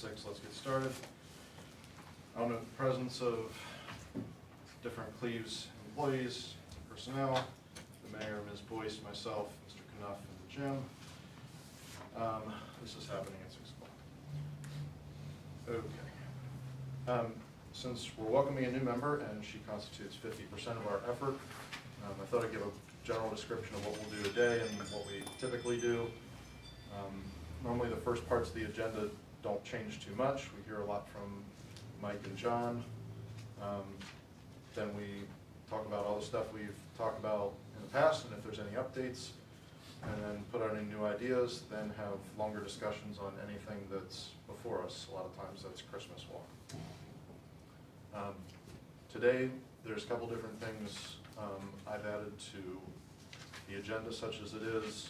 6, let's get started. I'll note the presence of different Cleves employees, personnel, the mayor, Ms. Boyce, myself, Mr. Knuff, and Jim. This is happening at 6 o'clock. Okay. Since we're welcoming a new member and she constitutes 50% of our effort, I thought I'd give a general description of what we'll do today and what we typically do. Normally the first parts of the agenda don't change too much. We hear a lot from Mike and John. Then we talk about all the stuff we've talked about in the past and if there's any updates, and then put out any new ideas, then have longer discussions on anything that's before us. A lot of times that's Christmas walk. Today, there's a couple different things I've added to the agenda, such as it is.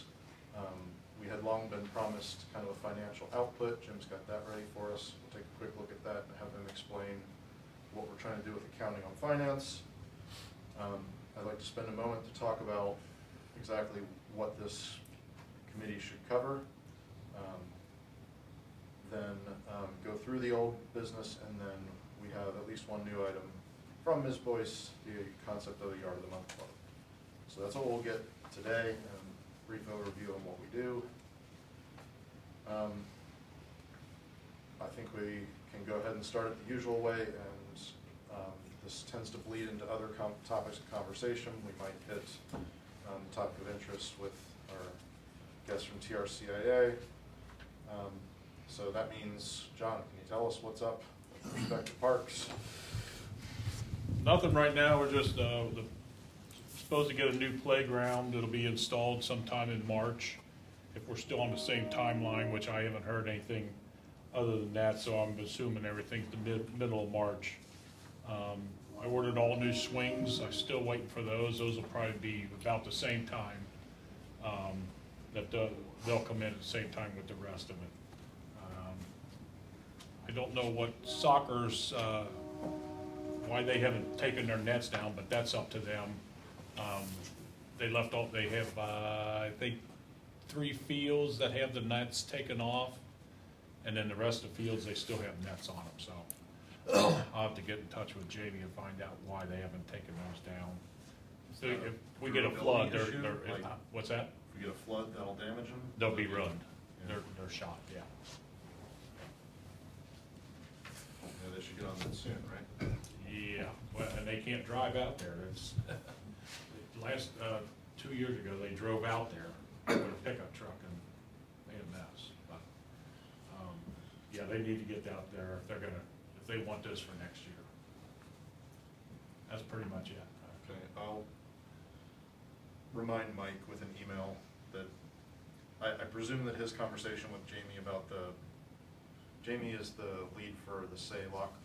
We had long been promised kind of a financial output. Jim's got that ready for us. We'll take a quick look at that and have him explain what we're trying to do with accounting on finance. I'd like to spend a moment to talk about exactly what this committee should cover. Then go through the old business, and then we have at least one new item from Ms. Boyce, the concept of the Yard of the Month Club. So that's what we'll get today, and brief overview on what we do. I think we can go ahead and start it the usual way, and this tends to bleed into other topics of conversation. We might hit the topic of interest with our guests from TRCIA. So that means, John, can you tell us what's up with respect to parks? Nothing right now. We're just supposed to get a new playground. It'll be installed sometime in March, if we're still on the same timeline, which I haven't heard anything other than that, so I'm assuming everything's the middle of March. I ordered all new swings. I'm still waiting for those. Those will probably be about the same time that they'll come in at the same time with the rest of it. I don't know what soccer's, why they haven't taken their nets down, but that's up to them. They have, I think, 3 fields that have the nets taken off, and then the rest of the fields, they still have nets on them, so I'll have to get in touch with Jamie and find out why they haven't taken those down. So if we get a flood, what's that? If we get a flood, that'll damage them? They'll be ruined. Yeah. They're shot, yeah. Yeah, they should get on that soon, right? Yeah, well, and they can't drive out there. It's last 2 years ago, they drove out there with a pickup truck and made a mess. But yeah, they need to get out there if they want this for next year. That's pretty much it. Okay, I'll remind Mike with an email that I presume that his conversation with Jamie about Jamie is the lead for the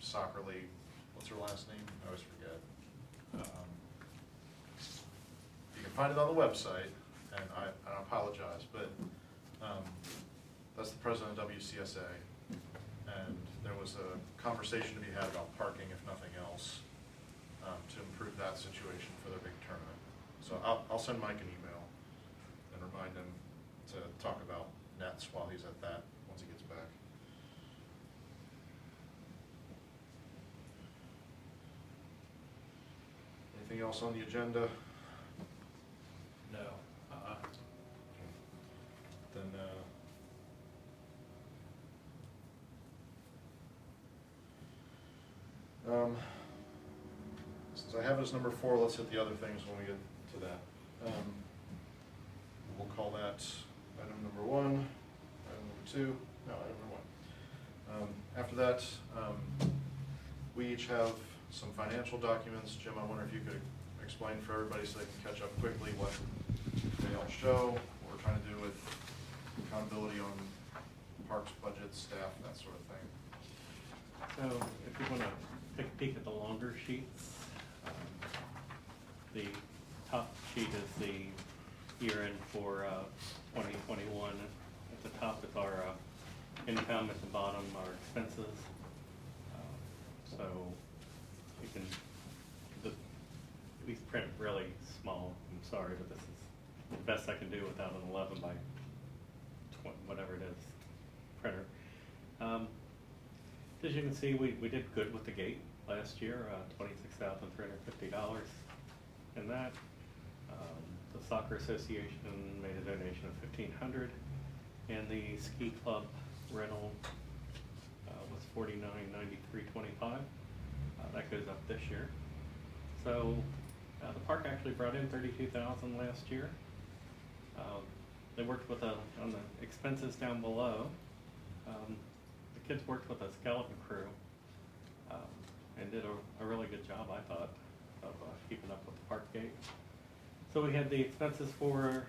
Soccer League. What's her last name? I always forget. You can find it on the website, and I apologize, but that's the president of WCSA, and there was a conversation to be had about parking, if nothing else, to improve that situation for their big tournament. So I'll send Mike an email and remind him to talk about nets while he's at that, once he gets back. Anything else on the agenda? No. Then since I have it as number 4, let's hit the other things when we get to that. We'll call that item number 1, item number 2, no, item number 1. After that, we each have some financial documents. Jim, I wonder if you could explain for everybody so they can catch up quickly what they all show, what we're trying to do with accountability on parks, budgets, staff, that sort of thing. So if you want to take a peek at the longer sheets, the top sheet is the year end for 2021. At the top is our income, at the bottom our expenses. So you can at least print really small. I'm sorry, but this is the best I can do without an 11 by 20, whatever it is, printer. As you can see, we did good with the gate last year, $26,350 in that. The Soccer Association made a donation of $1,500, and the ski club rental was $49.93.25. That goes up this year. So the park actually brought in $32,000 last year. They worked with on the expenses down below. The kids worked with a skeleton crew and did a really good job, I thought, of keeping up with the park gate. So we had the expenses for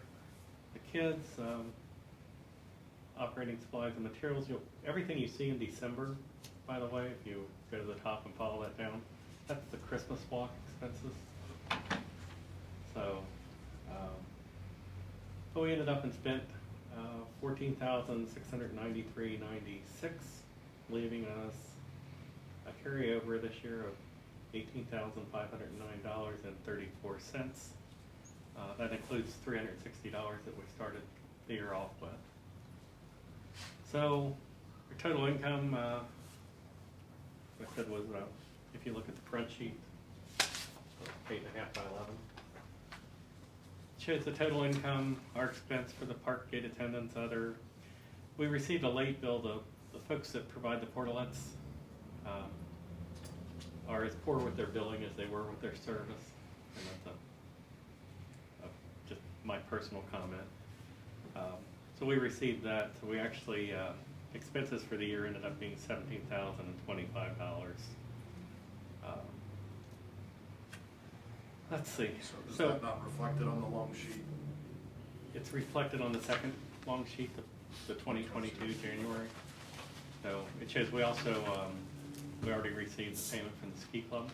the kids, operating supplies and materials. Everything you see in December, by the way, if you go to the top and follow that down, that's the Christmas walk expenses. So, so we ended up and spent $14,693.96, leaving us a carryover this year of $18,509.34. That includes $360 that we started the year off with. So our total income, I said, was, if you look at the front sheet, 8.5 by 11. Shows the total income, our expense for the park gate attendants, other. We received a late bill. The folks that provide the portalets are as poor with their billing as they were with their service, and that's just my personal comment. So we received that. So we actually expenses for the year ended up being $17,025. Let's see. So is that not reflected on the long sheet? It's reflected on the second long sheet, the 2022 January. So it shows we also, we already received the payment from the ski club,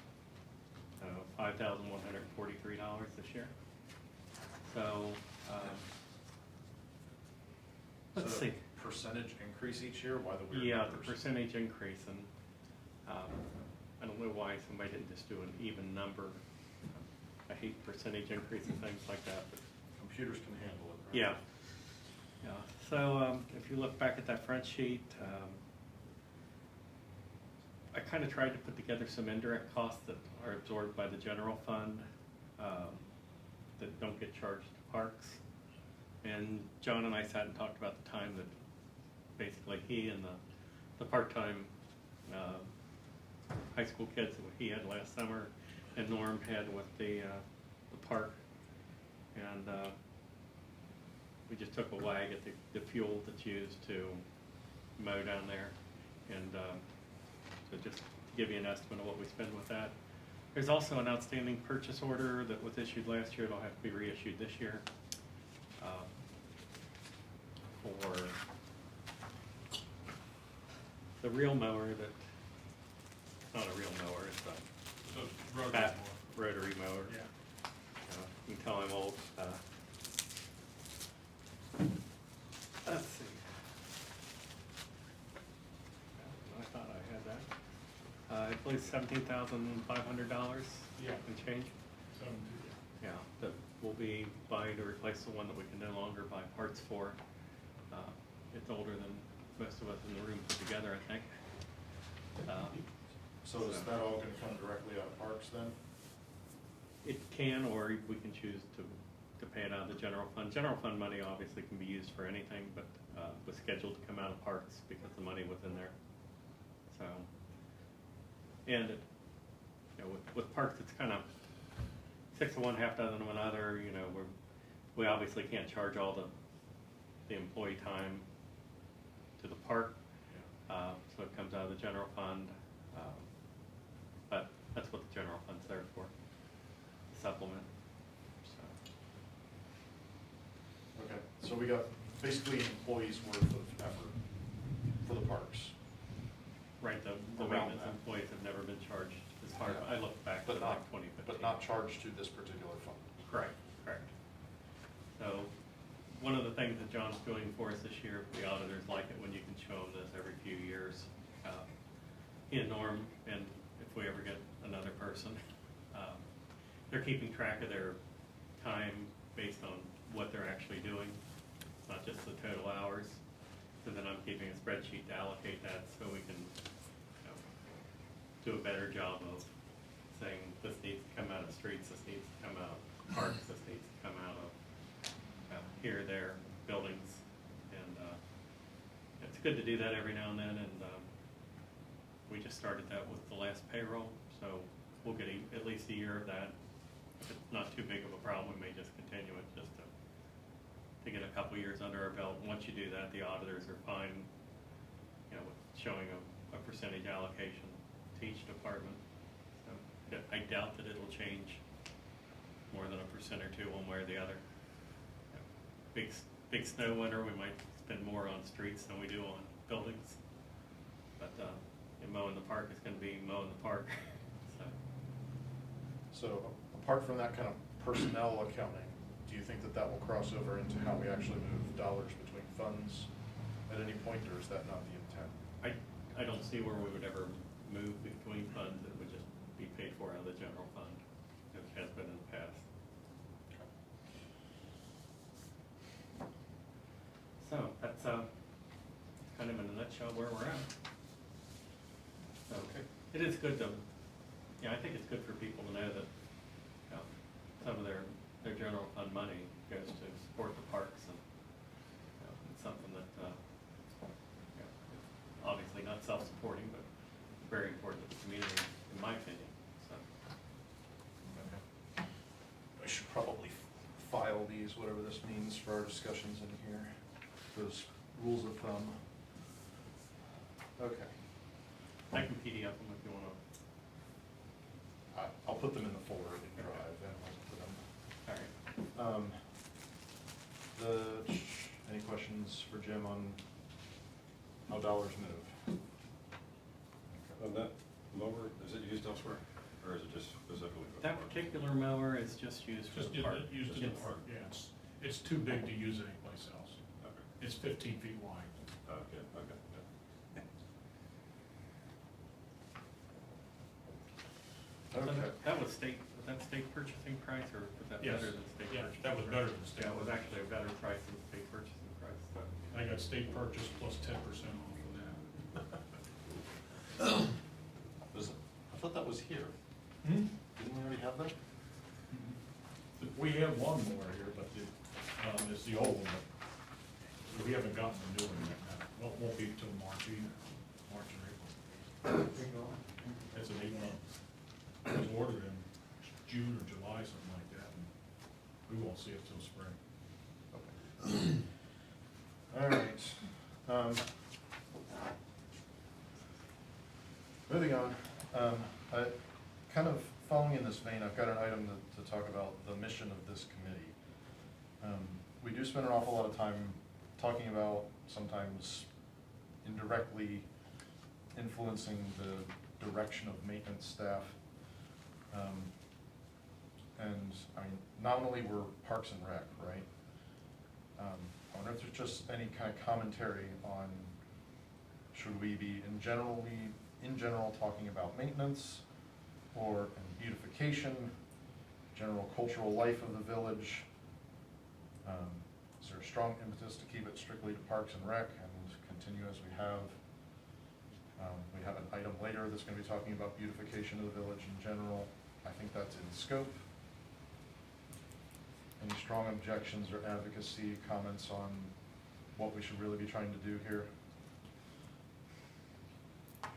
$5,143 this year. So, let's see. Percentage increase each year? Why the weird Yeah, numbers? the percentage increase, and I don't know why somebody didn't just do an even number. I hate percentage increase and things like that, but Computers can handle it, right? yeah. Yeah. So if you look back at that front sheet, I kind of tried to put together some indirect costs that are absorbed by the general fund that don't get charged to parks. And John and I sat and talked about the time that basically he and the part-time high school kids that he had last summer and Norm had with the park. And we just took a wag at the fuel that's used to mow down there. And so just to give you an estimate of what we spend with that. There's also an outstanding purchase order that was issued last year. It'll have to be reissued this year for the real mower that, not a real mower, it's a fat rotary mower. Yeah. You can tell I'm old. Let's see. I thought I had that. I believe $17,500 Yeah. and change. Yeah, that we'll be buying to replace the one that we can no longer buy parts for. It's older than most of us in the room put together, I think. So is that all going to come directly out of parks then? It can, or we can choose to pay it out of the general fund. General fund money obviously can be used for anything, but was scheduled to come out of parks because the money was in there. So, and it, with parks, it's kind of 6 of one, half dozen of another. We obviously can't charge all the employee time to the park, so it comes out of the general fund. But that's what the general fund's there for, supplement. Okay, so we got basically employees' worth of effort for the parks. Right, the Around maintenance that. employees have never been charged as far as, I looked back to But like not, 2015. but not charged to this particular fund. Correct. So, one of the things that John's doing for us this year, the auditors like it when you can show them this every few years. He and Norm, and if we ever get another person, they're keeping track of their time based on what they're actually doing, not just the total hours. So then I'm keeping a spreadsheet to allocate that so we can do a better job of saying this needs to come out of streets, this needs to come out of parks, this needs to come out of here, there, buildings. And it's good to do that every now and then, and we just started that with the last payroll, so we'll get at least a year of that. If it's not too big of a problem, we may just continue it just to get a couple years under our belt. Once you do that, the auditors are fine, you know, with showing a percentage allocation to each department. So I doubt that it'll change more than 1% or 2% one way or the other. Big snow winter, we might spend more on streets than we do on buildings. But mowing the park is going to be mowing the park. So apart from that kind of personnel accounting, do you think that that will cross over into how we actually move dollars between funds at any point, or is that not the intent? I don't see where we would ever move between funds. It would just be paid for out of the general fund, which has been in the past. So that's kind of in a nutshell where we're at. So Okay. it is good to, yeah, I think it's good for people to know that some of their general fund money goes to support the parks, and it's something that it's obviously not self-supporting, but very important to the community, in my opinion. So. Okay. I should probably file these, whatever this means, for our discussions in here. Those rules of thumb. Okay. I can PDF them if you want to. I'll put them in the folder in Drive, and I'll put them. All right. Any questions for Jim on how dollars move? On that mower, is it used elsewhere, or is it just specifically for the That park? particular mower is just used for Just the park. used in the It's- park, yeah, it's too big to use anyplace else. Okay. It's 15 feet wide. Okay, okay, Okay. That was that state purchasing price, or was that Yes. better than state Yeah, purchasing? that was better than state Yeah, it was purchase. actually a better price than state purchasing price. So. I got state purchase plus 10% off of that. I thought that was here. Hmm? Didn't we already have that? We have one more here, but it's the old one, but we haven't gotten the new one yet. Won't be till March either, March or April. It's an 8-month. It was ordered in June or July, something like that, and we won't see it till spring. All right. Moving on. Kind of following in this vein, I've got an item to talk about the mission of this committee. We do spend an awful lot of time talking about, sometimes indirectly influencing the direction of maintenance staff. And I mean, nominally we're Parks and Rec, right? I wonder if there's just any kind of commentary on, should we be in general talking about maintenance, or beautification, general cultural life of the village? Is there a strong impetus to keep it strictly to Parks and Rec and continue as we have? We have an item later that's going to be talking about beautification of the village in general. I think that's in scope. Any strong objections or advocacy comments on what we should really be trying to do here?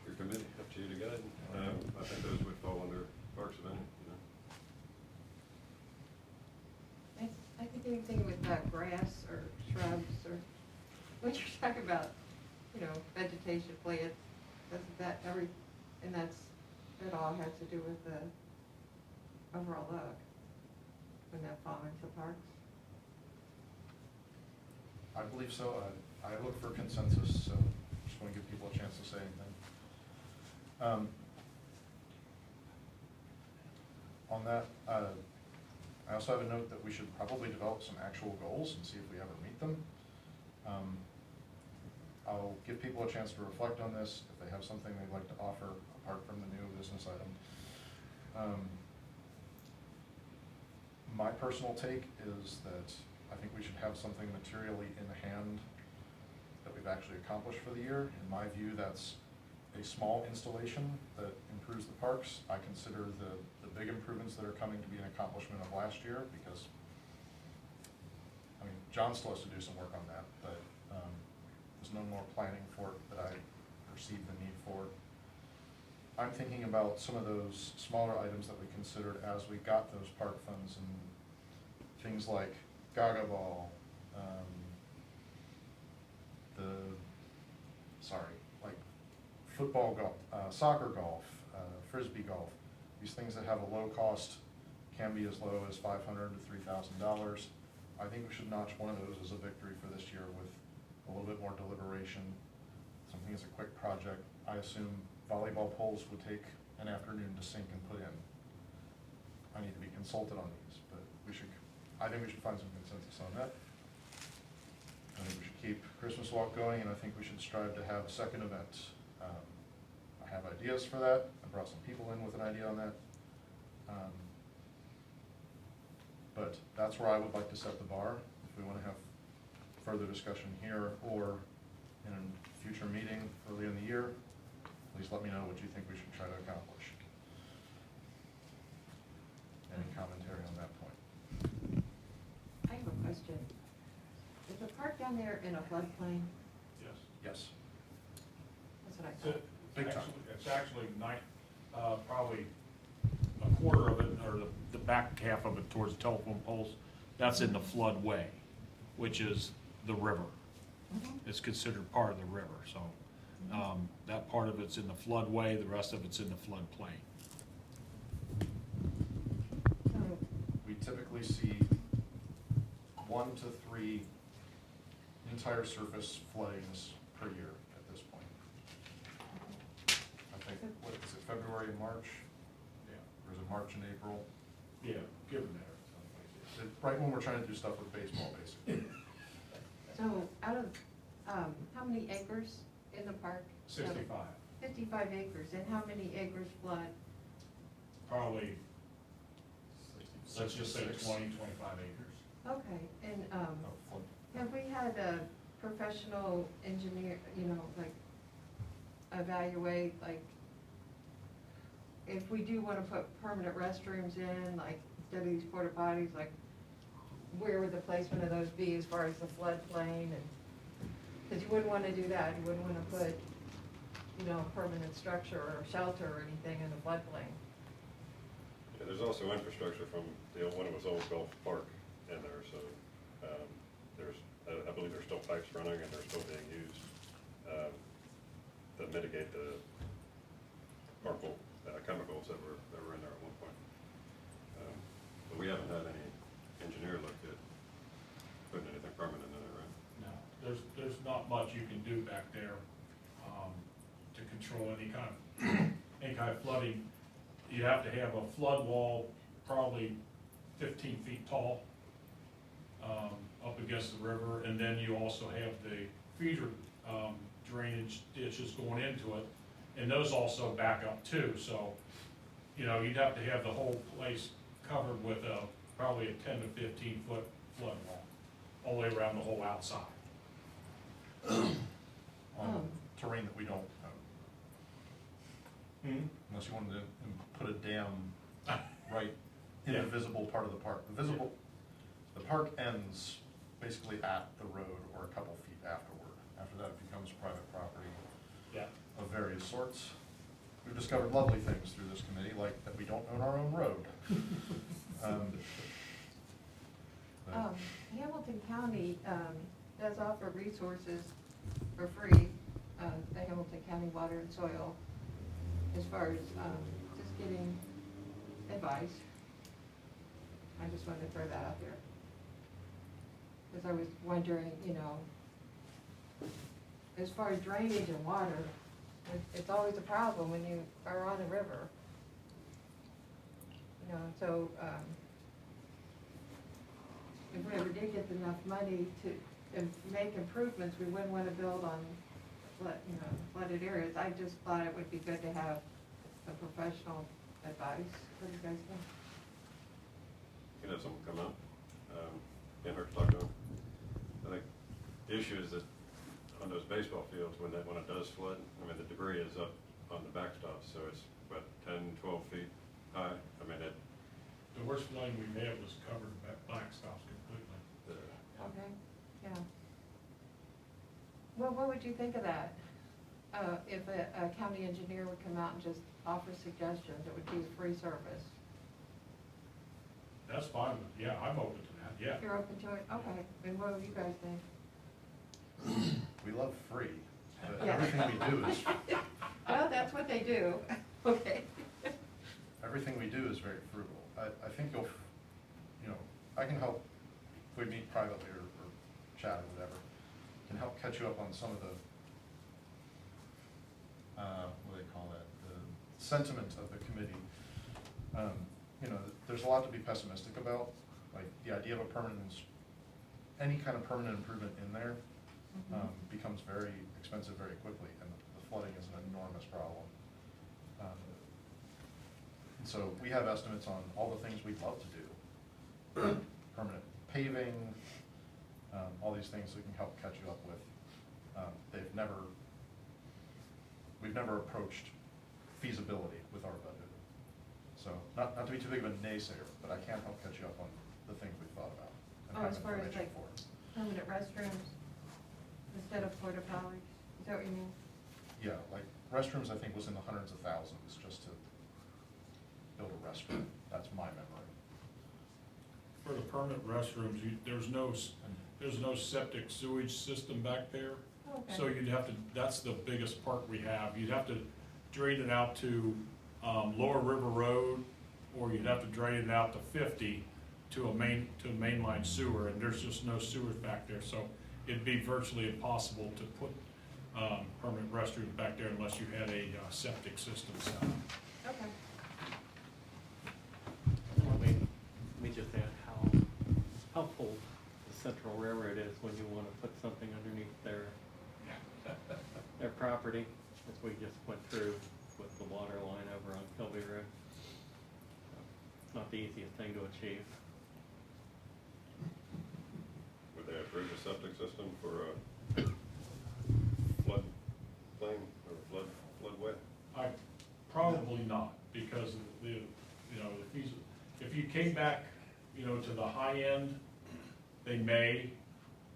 Your committee, up to you to guide. I think those would fall under Parks and Rec, I think anything with grass or shrubs, or when you're talking about, vegetation, plants, that all has to do with the overall look. Wouldn't that fall into parks? I believe so. I look for consensus, so just want to give people a chance to say anything. On that, I also have a note that we should probably develop some actual goals and see if we ever meet them. I'll give people a chance to reflect on this, if they have something they'd like to offer apart from the new business item. My personal take is that I think we should have something materially in hand that we've actually accomplished for the year. In my view, that's a a small installation that improves the parks. I consider the big improvements that are coming to be an accomplishment of last year, because, I mean, John still has to do some work on that, but there's no more planning for it that I perceive the need for. I'm thinking about some of those smaller items that we considered as we got those park funds, and things like Gaga Ball, like football golf, soccer golf, frisbee golf. These things that have a low cost can be as low as $500 to $3,000. I think we should notch one of those as a victory for this year with a little bit more deliberation. Something as a quick project. I assume volleyball poles would take an afternoon to sink and put in. I need to be consulted on these, but I think we should find some consensus on that. I think we should keep Christmas Walk going, and I think we should strive to have a second event. I have ideas for that. I brought some people in with an idea on that. But that's where I would like to set the bar. If we want to have further discussion here or in a future meeting early in the year, please let me know what you think we should try to accomplish. Any commentary on that point? I have a question. Is the park down there in a floodplain? Yes. Yes. That's what I So, thought. Big time. It's actually probably a quarter of it, or the back half of it towards the telephone poles, that's in the floodway, which is the river. It's considered part of the river, so that part of it's in the floodway, the rest of it's in the floodplain. So, We typically see 1 to 3 entire surface floodings per year at this point. I think, what is it, February and March? Yeah. Or is it March and April? Yeah, given there. Right when we're trying to do stuff with baseball, basically. so out of, how many acres in the park? 65, 55 acres, and how many acres flood? probably, let's just say 20, 66. 25 acres. Okay, and, Oh, flood. have we had a professional engineer, like, evaluate, like, if we do wanna put permanent restrooms in, like, instead of these porta potties, like, where would the placement of those be as far as the floodplain? And because you wouldn't wanna do that, you wouldn't wanna put, permanent structure or shelter or anything in the floodplain. Yeah, there's also infrastructure from one of his old golf park in there, so, I believe there's still pipes running and they're still being used, that mitigate the harmful, chemicals that were in there at one point. But we haven't had any engineer look at putting anything permanent in it, right? No, there's not much you can do back there to control any kind of flooding. You have to have a flood wall probably 15 feet tall up against the river, and then you also have the feeder drainage ditches going into it, and those also back up too. So, you'd have to have the whole place covered with probably a 10 to 15 foot flood wall, all the way around the whole outside. On terrain that we don't own. Unless you wanted to put a dam right in the Yeah. visible part of the park. The park ends basically at the road or a couple feet afterward. After that, it becomes private property Yeah. of various sorts. We've discovered lovely things through this committee, like that we don't own our own road. But- Hamilton County, does offer resources for free, the Hamilton County Water and Soil, as far as, just getting advice. I just wanted to throw that out there. Because I was wondering, as far as drainage and water, it's always a problem when you are on a river. So, if we ever did get enough money to make improvements, we wouldn't want to build on flooded areas. I just thought it would be good to have a professional advice. What do you guys think? You can have someone come out, can't hurt to talk to them. I think the issue is that on those baseball fields, when it does flood, the debris is up on the backstop, so it's, what, 10, 12 feet high? I mean, The worst flooding we've had was covered backstops completely. Okay, yeah. Well, what would you think of that? If a county engineer would come out and just offer suggestions, it would be a free service. That's fine, yeah, I'm open to that, yeah. You're open to it? Okay, and what do you guys think? We love free, but Yeah. everything we do is, Well, that's what they do, okay. everything we do is very frugal. I think you'll, I can help, if we meet privately or chat or whatever, can help catch you up on some of the, what do they call that, the sentiment of the committee. There's a lot to be pessimistic about, like the idea of a any kind of permanent improvement in there becomes very expensive very quickly, and the flooding is an enormous problem. And so we have estimates on all the things we'd love to do. Permanent paving, all these things that can help catch you up with. We've never approached feasibility with our budget. So, not to be too big of a naysayer, but I can help catch you up on the things we've thought about. And Oh, have as far as information like for. permanent restrooms instead of porta potties, is that what you mean? Yeah, like restrooms, I think was in the hundreds of thousands just to build a restroom. That's my memory. For the permanent restrooms, there's no septic sewage system back there. Okay. So you'd have to, that's the biggest part we have. You'd have to drain it out to Lower River Road, or you'd have to drain it out to 50 to a mainline sewer, and there's just no sewers back there. So it'd be virtually impossible to put permanent restrooms back there unless you had a septic system set up. Okay. Let me just add how helpful the Central Railroad is when you want to put something underneath their property, as we just went through with the water line over on Kilby Road. It's not the easiest thing to achieve. Would they approve a septic system for a flood plain or floodway? Probably not, because if you came back, to the high end, they may,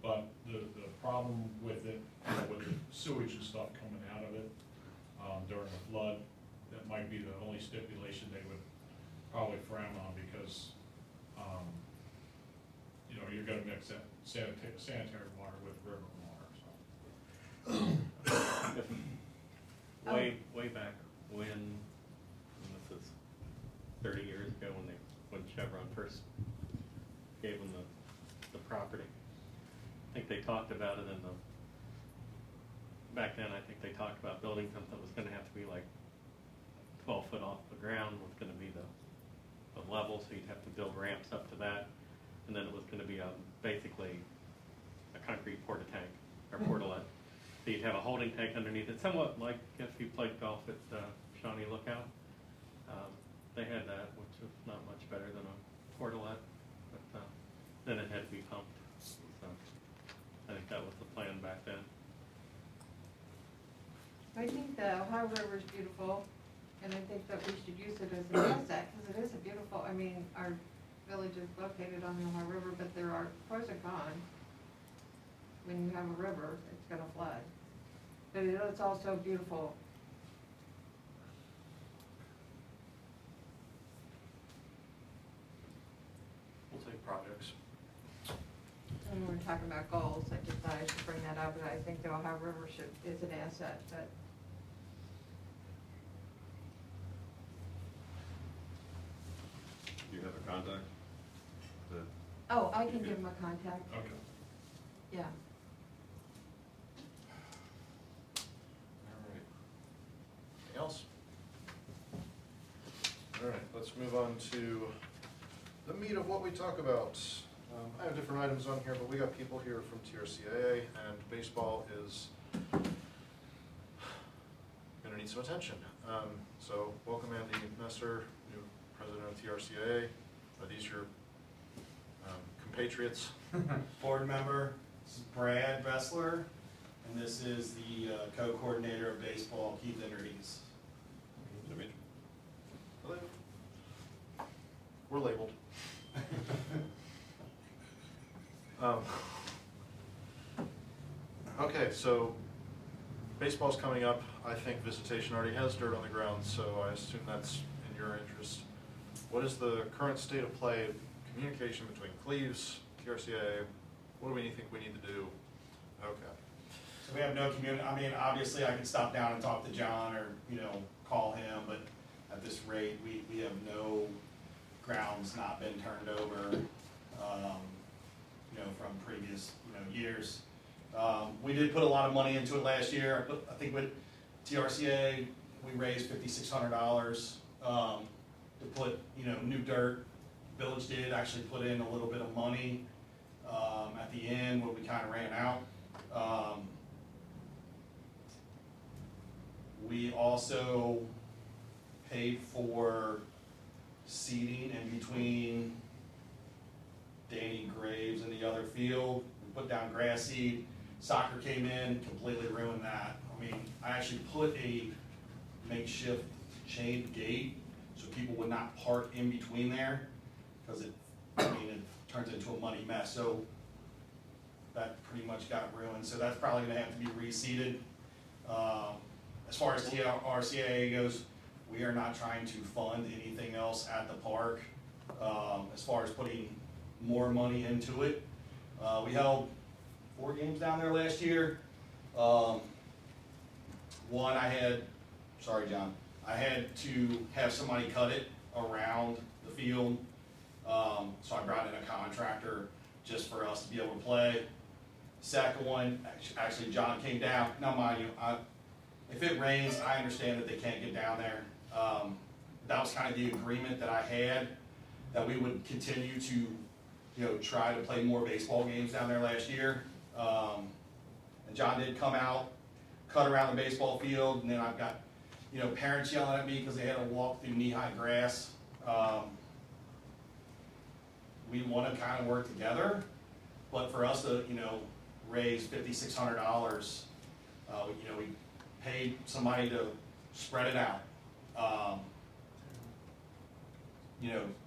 but the problem with it, with the sewage and stuff coming out of it, during a flood, that might be the only stipulation they would probably frown on, because, you're gonna mix that sanitary water with river water, so. Way back when, and this is 30 years ago, when Chevron first gave them the property. I think they talked about it back then I think they talked about building something that was gonna have to be like 12 foot off the ground, was gonna be the level, so you'd have to build ramps up to that. And then it was gonna be basically a concrete porta tank, or portalet. So you'd have a holding tank underneath it, somewhat like if you played golf at Shawnee Lookout. They had that, which was not much better than a portalet, but then it had to be pumped. So I think that was the plan back then. I think the Ohio River is beautiful, and I think that we should use it as an asset, because it is a beautiful, our village is located on the Ohio River, but there are pros and cons. When you have a river, it's gonna flood. But it's also beautiful. We'll take projects. When we were talking about goals, I just thought I should bring that up, but I think the Ohio River is an asset, but. Do you have a contact? Oh, I can give him a contact, Okay. yeah. All right. Anything else? All right, let's move on to the meat of what we talk about. I have different items on here, but we got people here from TRCAA, and baseball is gonna need some attention. So welcome Andy Messer, new president of TRCAA. Are these your compatriots? Board member, this is Brad Ressler, and this is the co-coordinator of baseball, Keith Enderdies. We're labeled. Um, Okay, so baseball's coming up. I think visitation already has dirt on the ground, so I assume that's in your interest. What is the current state of play, communication between Cleves, TRCA? What do we think we need to do? Okay. So we have no I mean, obviously I could stop down and talk to John or, call him, but at this rate, we have no grounds not been turned over, from previous, years. We did put a lot of money into it last year. I think with TRCA, we raised $5,600 to put, new dirt. Village did actually put in a little bit of money at the end when we kind of ran out. We also paid for seating in between Danny Graves and the other field. We put down grass seed. Soccer came in, completely ruined that. I mean, I actually put a makeshift chained gate so people would not park in between there, because it turns into a muddy mess. So that pretty much got ruined. So that's probably gonna have to be reseeded. As far as TRCA goes, we are not trying to fund anything else at the park. As far as putting more money into it, we held 4 games down there last year. One, sorry John, I had to have somebody cut it around the field. So I brought in a contractor just for us to be able to play. Second one, actually John came down. Now mind you, if it rains, I understand that they can't get down there. That was kind of the agreement that I had, that we would continue to, try to play more baseball games down there last year. And John did come out, cut around the baseball field, and then I've got, parents yelling at me because they had to walk through knee-high grass. We want to kind of work together, but for us to, raise $5,600, we paid somebody to spread it out.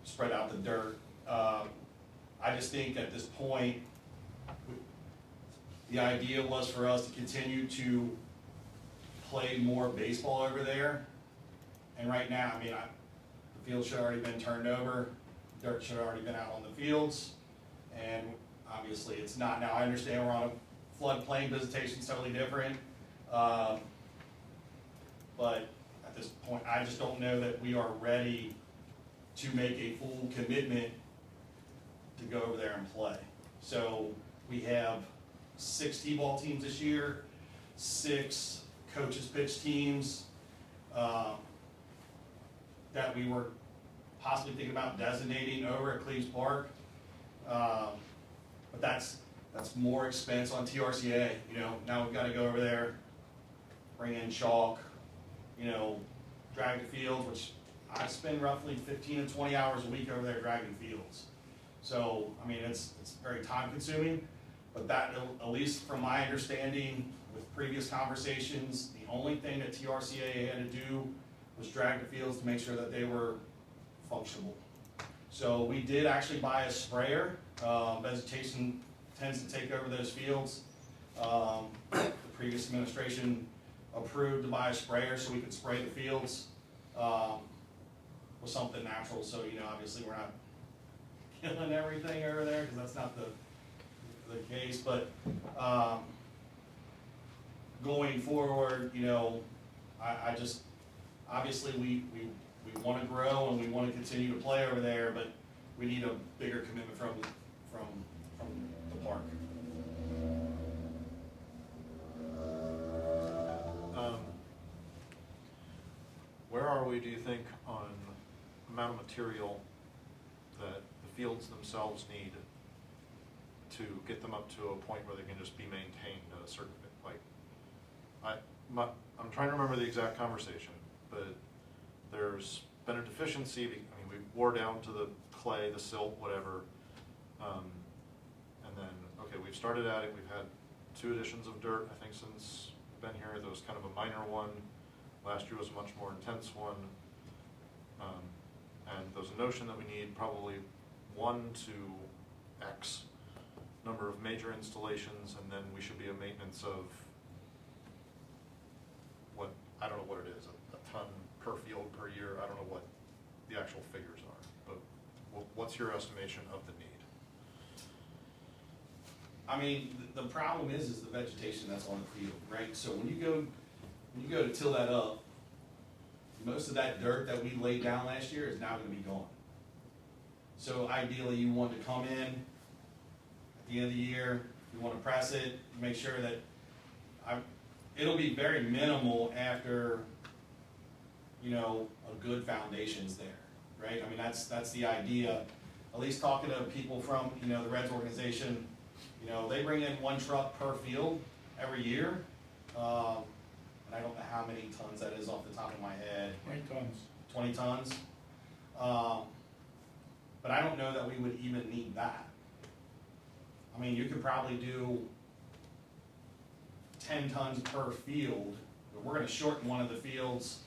Spread out the dirt. I just think at this point, the idea was for us to continue to play more baseball over there. And right now, the field should have already been turned over, dirt should have already been out on the fields, and obviously it's not. Now I understand we're on a floodplain, visitation's totally different, but at this point, I just don't know that we are ready to make a full commitment to go over there and play. So we have 6 T-ball teams this year, 6 coaches pitch teams that we were possibly thinking about designating over at Cleves Park. But that's more expense on TRCA. Now we've got to go over there, bring in chalk, drag the fields, which I spend roughly 15 to 20 hours a week over there dragging fields. So, it's very time consuming, but that, at least from my understanding with previous conversations, the only thing that TRCA had to do was drag the fields to make sure that they were functional. So we did actually buy a sprayer. Vegetation tends to take over those fields. The previous administration approved to buy a sprayer so we could spray the fields with something natural. So, obviously we're not killing everything over there, because that's not the case. But going forward, I just, obviously we want to grow and we want to continue to play over there, but we need a bigger commitment from the park. Where are we, do you think, on amount of material that the fields themselves need to get them up to a point where they can just be maintained at a certain, I'm trying to remember the exact conversation, but there's been a deficiency. We wore down to the clay, the silt, whatever, and then, okay, we've started adding, we've had 2 additions of dirt, I think, since we've been here. There was kind of a minor one. Last year was a much more intense one. And there's a notion that we need probably 1 to X number of major installations, and then we should be a maintenance of what, I don't know what it is, a ton per field per year. I don't know what the actual figures are, but what's your estimation of the need? I mean, the problem is the vegetation that's on the field, right? So when you go to till that up, most of that dirt that we laid down last year is now gonna be gone. So ideally, you want to come in at the end of the year, you wanna press it, make sure that it'll be very minimal after, you know, a good foundation's there, right? I mean, that's the idea. At least talking to people from, you know, the Reds organization, you know, they bring in 1 truck per field every year. And I don't know how many tons that is off the top of my head. 20 tons. 20 tons. But I don't know that we would even need that. I mean, you could probably do 10 tons per field, but we're gonna shorten one of the fields.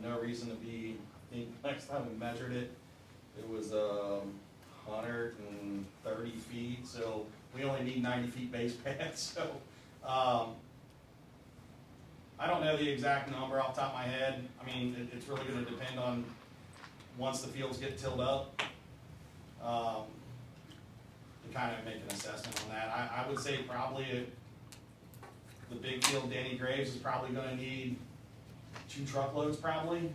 No reason to be, I think next time we measured it, it was 130 feet, so we only need 90 feet base pad, so, I don't know the exact number off the top of my head. I mean, it's really gonna depend on, once the fields get tilled up, to kind of make an assessment on that. I would say probably the big field, Danny Graves, is probably gonna need 2 truckloads probably.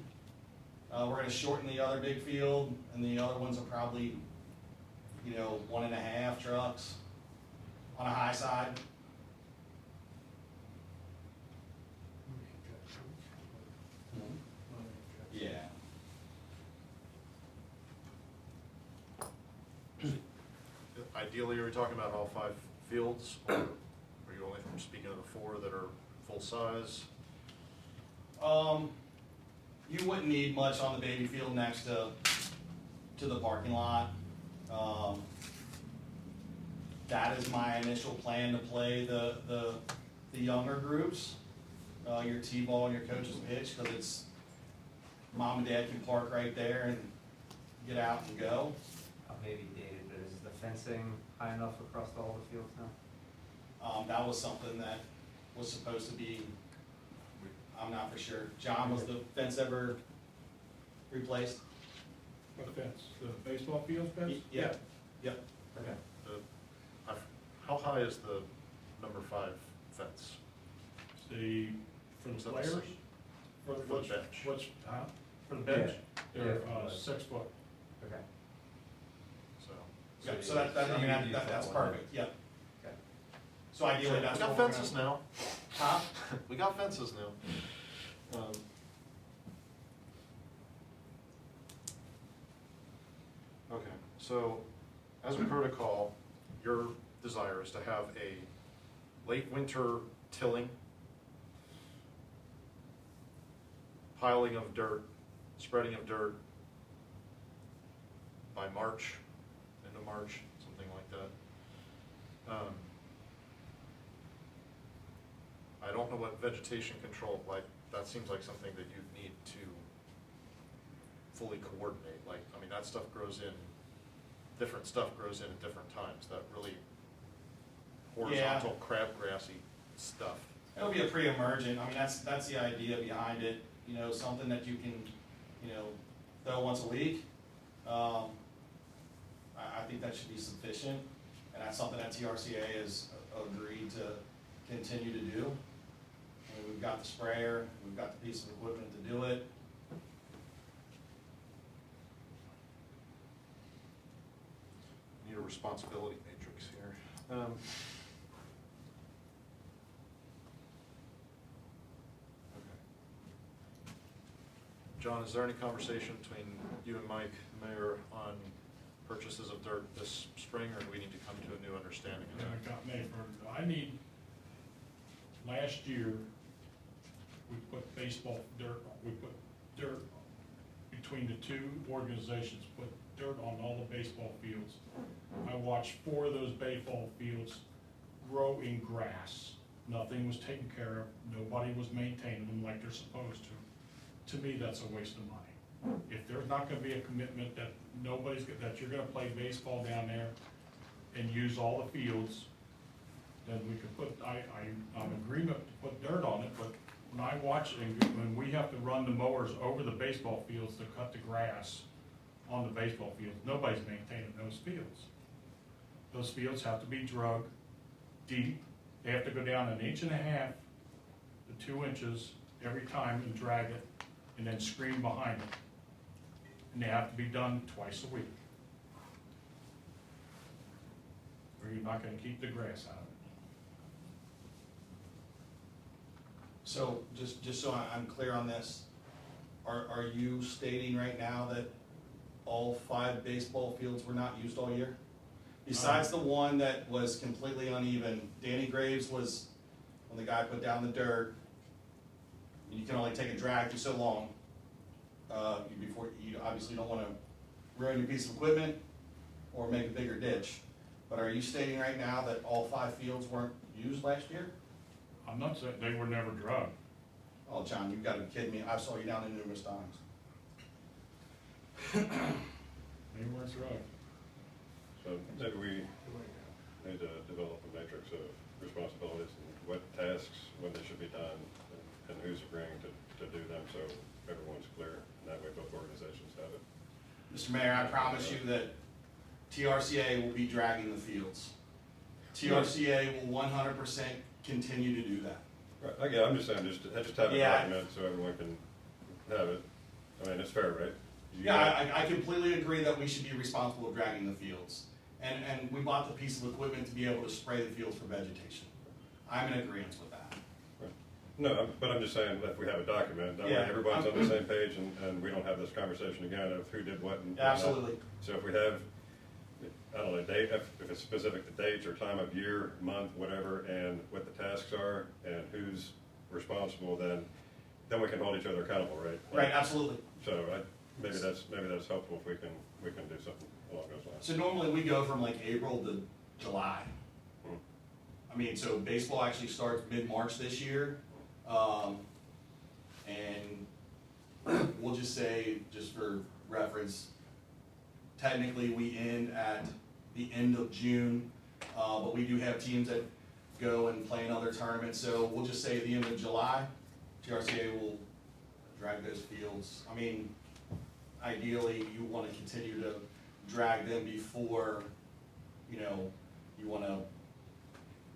We're gonna shorten the other big field, and the other ones are probably, you know, 1.5 trucks on a high side. Yeah. Ideally, are we talking about all 5 fields, or are you only speaking of the 4 that are full size? You wouldn't need much on the baby field next to the parking lot. That is my initial plan, to play the younger groups, your T-ball and your coach's pitch, because it's, mom and dad can park right there and get out and go. Maybe dated, but is the fencing high enough across all the fields now? That was something that was supposed to be, I'm not for sure. John, was the fence ever replaced? What fence? The baseball field fence? Yeah. Yep. Okay. How high is the number 5 fence? The, for Is the that the players? same? For For the what's- bench. What's, huh? For the bench? Yeah. They're, Yeah, for the- 6 foot. Okay. So, Yep, so I mean, that's perfect, yep. Okay. So ideally, we that's got what we're fences gonna. now. Huh? We got fences now. Okay, so as a protocol, your desire is to have a late winter tilling, piling of dirt, spreading of dirt by March, end of March, something like that. I don't know what vegetation control, like, that seems like something that you need to fully coordinate, like, I mean, that stuff grows in, different stuff grows in at different times, that really horizontal crabgrassy stuff. It'll be a pre-emergent, I mean, that's the idea behind it, you know, something that you can, you know, throw once a week. I think that should be sufficient, and that's something that TRCA has agreed to continue to do. I mean, we've got the sprayer, we've got the piece of equipment to do it. Need a responsibility matrix here. Okay. John, is there any conversation between you and Mike, the mayor, on purchases of dirt this spring, or do we need to come to a new understanding of Yeah, that? I got me for, I need, last year, we put baseball dirt, we put dirt between the 2 organizations, put dirt on all the baseball fields. I watched 4 of those baseball fields grow in grass. Nothing was taken care of, nobody was maintaining them like they're supposed to. To me, that's a waste of money. If there's not gonna be a commitment that that you're gonna play baseball down there and use all the fields, then we could put, I'm in agreement to put dirt on it, but when I watch, when we have to run the mowers over the baseball fields to cut the grass on the baseball fields, nobody's maintaining those fields. Those fields have to be drug deep, they have to go down 1.5 inches to 2 inches every time and drag it, and then screen behind it. And they have to be done twice a week. Or you're not gonna keep the grass out of it. So, just so I'm clear on this, are you stating right now that all 5 baseball fields were not used all year? Besides the one that was completely uneven, Danny Graves was, when the guy put down the dirt, you can only take a drag for so long, before, you obviously don't wanna ruin your piece of equipment or make a bigger ditch. But are you stating right now that all 5 fields weren't used last year? I'm not saying, they were never drugged. Oh, John, you've gotta be kidding me, I saw you down there numerous times. They weren't drugged. So maybe we need to develop a matrix of responsibilities and what tasks, when they should be done, and who's agreeing to do them, so everyone's clear, and that way both organizations have it. Mr. Mayor, I promise you that TRCA will be dragging the fields. TRCA will 100% continue to do that. Right, again, I'm just saying, just have a Yeah. document so everyone can have it. I mean, it's fair, right? Yeah, I completely agree that we should be responsible of dragging the fields. And we bought the piece of equipment to be able to spray the fields for vegetation. I'm in agreement with that. Right. No, but I'm just saying that if we have a document, that way Yeah, everyone's on the same page and we don't have this conversation again of who did what and whatnot. Absolutely. So if we have, I don't know, date, if it's specific to dates or time of year, month, whatever, and what the tasks are and who's responsible, then we can hold each other accountable, right? Right, absolutely. So maybe that's helpful if we can do something along those lines. So normally we go from like April to July. I mean, so baseball actually starts mid-March this year. And we'll just say, just for reference, technically we end at the end of June, but we do have teams that go and play in other tournaments. So we'll just say at the end of July, TRCA will drag those fields. I mean, ideally, you want to continue to drag them before, you know, you want to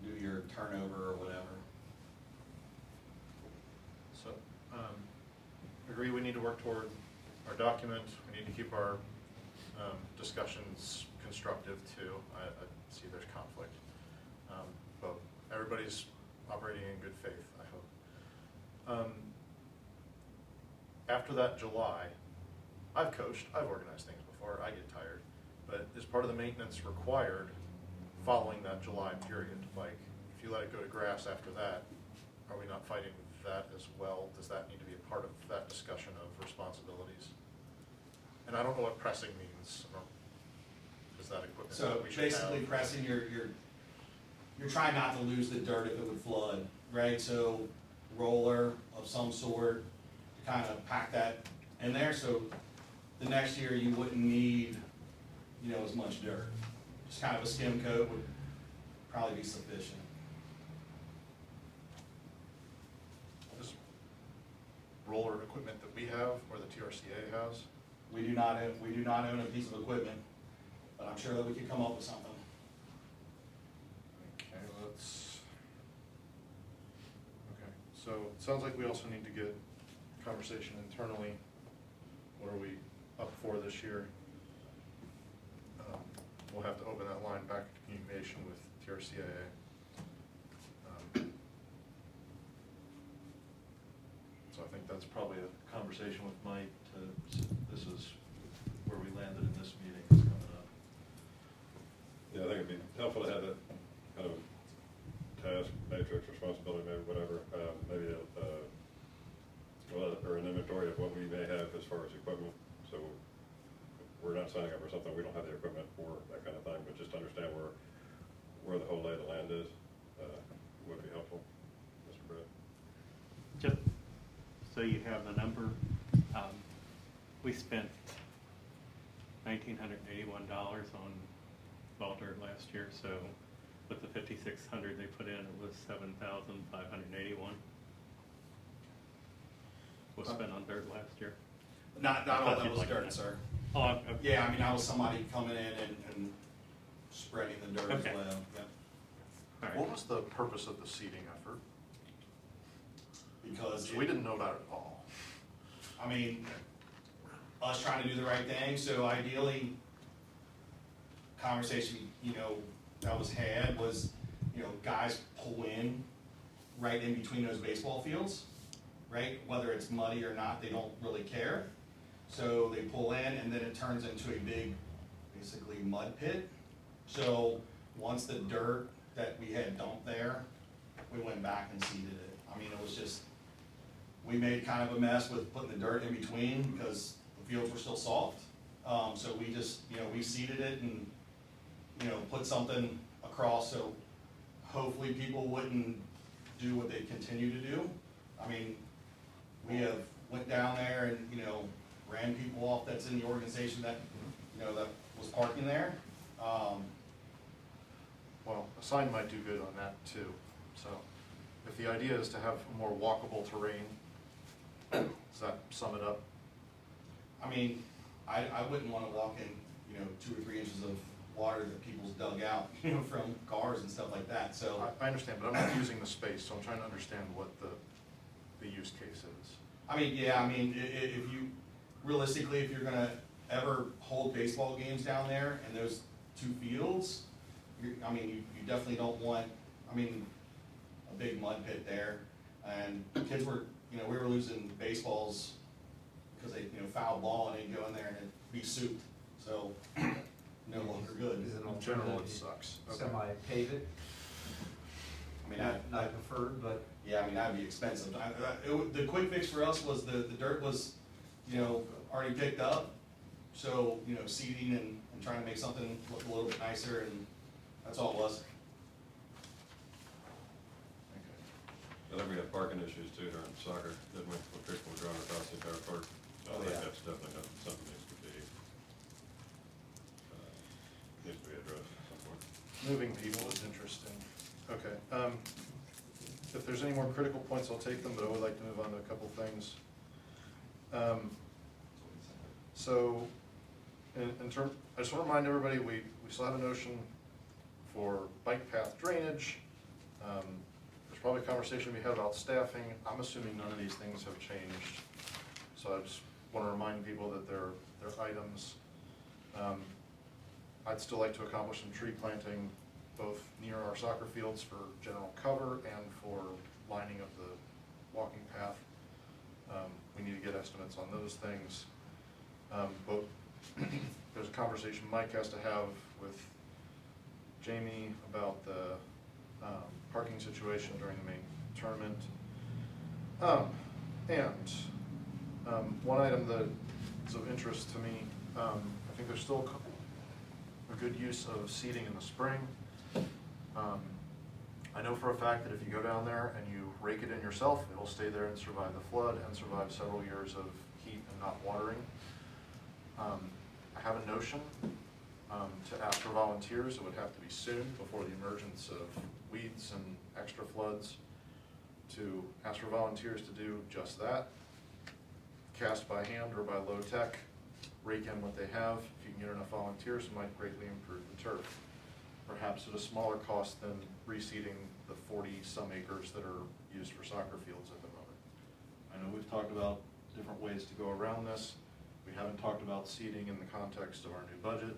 do your turnover or whatever. So, agree we need to work toward our document, we need to keep our discussions constructive too. I see there's conflict, but everybody's operating in good faith, I hope. After that July, I've coached, I've organized things before, I get tired, but is part of the maintenance required following that July period? Like, if you let it go to grass after that, are we not fighting that as well? Does that need to be a part of that discussion of responsibilities? And I don't know what pressing means. Is that equipment So that we should have? basically pressing, you're trying not to lose the dirt if it would flood, right? So roller of some sort to kind of pack that in there, so the next year you wouldn't need, you know, as much dirt. Just kind of a skim coat would probably be sufficient. This roller equipment that we have, or the TRCA has, We do not own a piece of equipment, but I'm sure that we could come up with something. okay, so it sounds like we also need to get conversation internally. What are we up for this year? We'll have to open that line back to communication with TRCAA. So I think that's probably a conversation with Mike this is where we landed in this meeting is coming up. Yeah, I think it'd be helpful to have that kind of task, matrix, responsibility, maybe whatever, maybe or an inventory of what we may have as far as equipment. So we're not signing up for something we don't have the equipment for, that kind of thing, but just understand where the whole lay of the land is would be helpful. Mr. Brett? Just so you have the number, We spent $1,981 on ball dirt last year, so with the 5,600 they put in, it was 7,581. Was spent on dirt last year. Not I all thought that you'd was like dirt, that. sir. Oh, Yeah, I mean, I was somebody coming in and spreading the dirt as Okay. well, yeah. all right. What was the purpose of the seeding effort? Because So we didn't know about it at all. I mean, us trying to do the right thing, so ideally, conversation, that was had was, guys pull in right in between those baseball fields, right? Whether it's muddy or not, they don't really care. So they pull in and then it turns into a big, basically mud pit. So once the dirt that we had dumped there, we went back and seeded it. I mean, it was just, we made kind of a mess with putting the dirt in between because the fields were still soft. So we just, we seeded it and, put something across so hopefully people wouldn't do what they continue to do. I mean, we have went down there and, ran people off that's in the organization that, that was parking there. Well, a sign might do good on that too. So if the idea is to have more walkable terrain, does that sum it up? I mean, I wouldn't wanna walk in, 2 or 3 inches of water that people's dug out, from cars and stuff like that, so. I understand, but I'm not using the space, so I'm trying to understand what the use case is. I mean, yeah, if you, realistically, if you're gonna ever hold baseball games down there in those 2 fields, you definitely don't want, a big mud pit there. And kids were, we were losing baseballs because they, foul ball and they'd go in there and it'd be souped, so no longer good. Is it an In general, it alternative? sucks. Okay. Semi-pave it, not preferred, but Yeah, that'd be expensive. The quick fix for us was the dirt was, already picked up. So, seeding and trying to make something look a little bit nicer, and that's all it was. I think we had parking issues too during soccer, didn't we? When people were driving across the entire park. So I Oh, think yeah. that's definitely something needs to be addressed at some point. Moving people is interesting. Okay. If there's any more critical points, I'll take them, but I would like to move on to a couple things. So, in term, I just want to remind everybody, we still have a notion for bike path drainage. There's probably a conversation we had about staffing. I'm assuming none of these things have changed. So I just want to remind people that they're items. I'd still like to accomplish some tree planting, both near our soccer fields for general cover and for lining of the walking path. We need to get estimates on those things. But there's a conversation Mike has to have with Jamie about the parking situation during the main tournament. One item that is of interest to me, I think there's still a good use of seeding in the spring. I know for a fact that if you go down there and you rake it in yourself, it'll stay there and survive the flood and survive several years of heat and not watering. I have a notion to ask for volunteers. It would have to be soon before the emergence of weeds and extra floods, to ask for volunteers to do just that. Cast by hand or by low tech, rake in what they have. If you can get enough volunteers, it might greatly improve the turf. Perhaps at a smaller cost than reseeding the 40-some acres that are used for soccer fields at the moment. I know we've talked about different ways to go around this. We haven't talked about seeding in the context of our new budget.